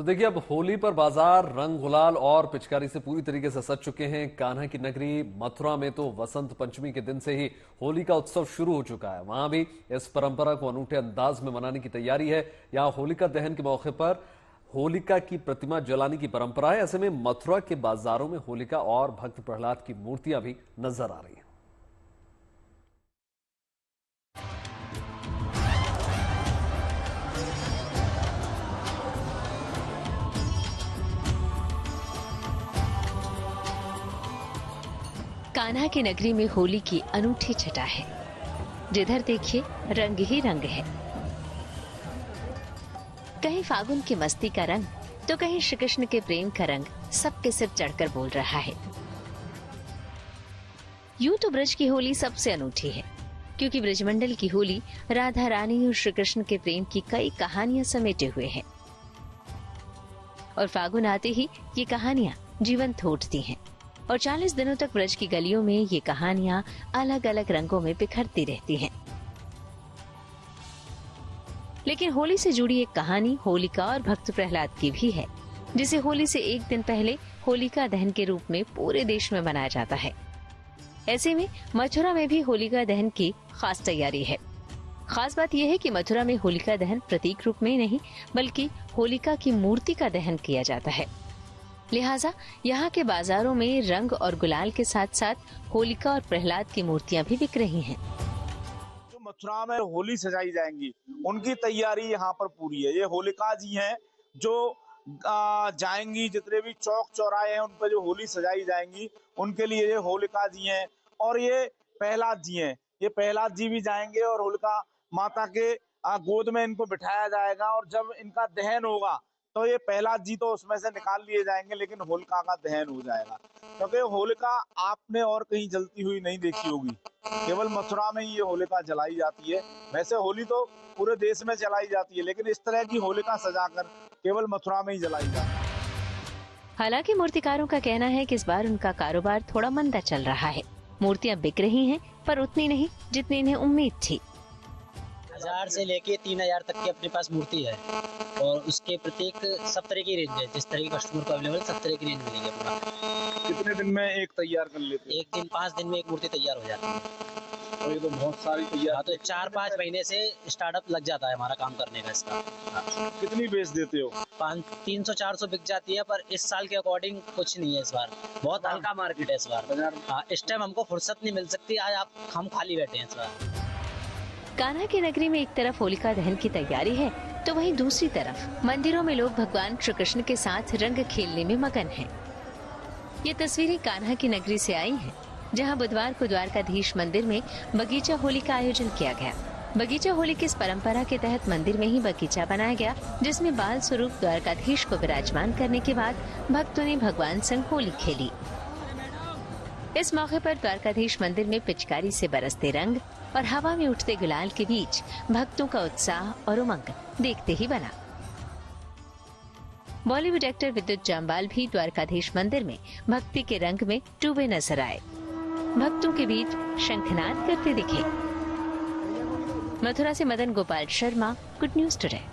तो देखिए, अब होली पर बाजार रंग गुलाल और पिचकारी से पूरी तरीके से सज चुके हैं। कान्हा की नगरी मथुरा में तो वसंत पंचमी के दिन से ही होली का उत्सव शुरू हो चुका है। वहां भी इस परंपरा को अनूठे अंदाज में मनाने की तैयारी है। यहां होलिका दहन के मौके पर होलिका की प्रतिमा जलाने की परंपरा है। ऐसे में मथुरा के बाजारों में होलिका और भक्त प्रहलाद की मूर्तियां भी नजर आ रही हैं। कान्हा की नगरी में होली की अनूठी छटा है। जिधर देखिए रंग ही रंग है। कहीं फागुन की मस्ती का रंग तो कहीं श्री कृष्ण के प्रेम का रंग सबके सिर चढ़कर बोल रहा है। यूं तो ब्रज की होली सबसे अनूठी है, क्योंकि ब्रजमंडल की होली राधा रानी और श्री कृष्ण के प्रेम की कई कहानियां समेटे हुए है और फागुन आते ही ये कहानियां जीवंत हो उठती हैं और 40 दिनों तक ब्रज की गलियों में ये कहानियां अलग अलग रंगों में बिखरती रहती हैं। लेकिन होली से जुड़ी एक कहानी होलिका और भक्त प्रहलाद की भी है, जिसे होली से एक दिन पहले होलिका दहन के रूप में पूरे देश में मनाया जाता है। ऐसे में मथुरा में भी होलिका दहन की खास तैयारी है। खास बात यह है कि मथुरा में होलिका दहन प्रतीक रूप में नहीं, बल्कि होलिका की मूर्ति का दहन किया जाता है। लिहाजा यहाँ के बाजारों में रंग और गुलाल के साथ साथ होलिका और प्रहलाद की मूर्तियां भी बिक रही हैं। जो मथुरा में होली सजाई जाएंगी, उनकी तैयारी यहाँ पर पूरी है। ये होलिका जी हैं जो जाएंगी, जितने भी चौक चौराहे हैं उन पर जो होली सजाई जाएंगी, उनके लिए ये होलिका जी हैं। और ये प्रहलाद जी हैं, ये प्रहलाद जी भी जाएंगे और होलिका माता के गोद में इनको बिठाया जाएगा। और जब इनका दहन होगा तो ये प्रहलाद जी तो उसमें से निकाल लिए जाएंगे, लेकिन होलिका का दहन हो जाएगा। क्योंकि होलिका आपने और कहीं जलती हुई नहीं देखी होगी, केवल मथुरा में ही ये होलिका जलाई जाती है। वैसे होली तो पूरे देश में जलाई जाती है, लेकिन इस तरह की होलिका सजाकर केवल मथुरा में ही जलाई जाती है। हालांकि मूर्तिकारों का कहना है कि इस बार उनका कारोबार थोड़ा मंदा चल रहा है। मूर्तियां बिक रही हैं, पर उतनी नहीं जितनी इन्हें उम्मीद थी। 1000 से लेके 3000 तक की अपने पास मूर्ति है और उसके प्रत्येक सब तरह की रेंज है। जिस तरह की कस्टमर को अवेलेबल सब तरह की रेंज मिलेगी अपना। कितने दिन में एक तैयार कर लेते हैं? एक दिन 5 दिन में एक मूर्ति तैयार हो जाती है। और ये तो बहुत सारी तैयार। हाँ, तो 4-5 महीने से स्टार्टअप लग जाता है हमारा काम करने का इसका। कितनी बेच देते हो? 300-400 बिक जाती है, पर इस साल के अकॉर्डिंग कुछ नहीं है। इस बार बहुत हल्का मार्केट है इस बार। हाँ, इस टाइम हमको फुर्सत नहीं मिल सकती। आज हम खाली बैठे हैं इस बार। कान्हा की नगरी में एक तरफ होलिका दहन की तैयारी है, तो वहीं दूसरी तरफ मंदिरों में लोग भगवान श्री कृष्ण के साथ रंग खेलने में मगन हैं। ये तस्वीरें कान्हा की नगरी से आई हैं, जहां बुधवार को द्वारकाधीश मंदिर में बगीचा होली का आयोजन किया गया। बगीचा होली की इस परंपरा के तहत मंदिर में ही बगीचा बनाया गया, जिसमें बाल स्वरूप द्वारकाधीश को विराजमान करने के बाद भक्तों ने भगवान संग होली खेली। इस मौके पर द्वारकाधीश मंदिर में पिचकारी से बरसते रंग और हवा में उठते गुलाल के बीच भक्तों का उत्साह और उमंग देखते ही बना। बॉलीवुड एक्टर विद्युत जामवाल भी द्वारकाधीश मंदिर में भक्ति के रंग में डूबे नजर आए। भक्तों के बीच शंखनाद करते दिखे। मथुरा से Madan Gopal Sharma, good news today.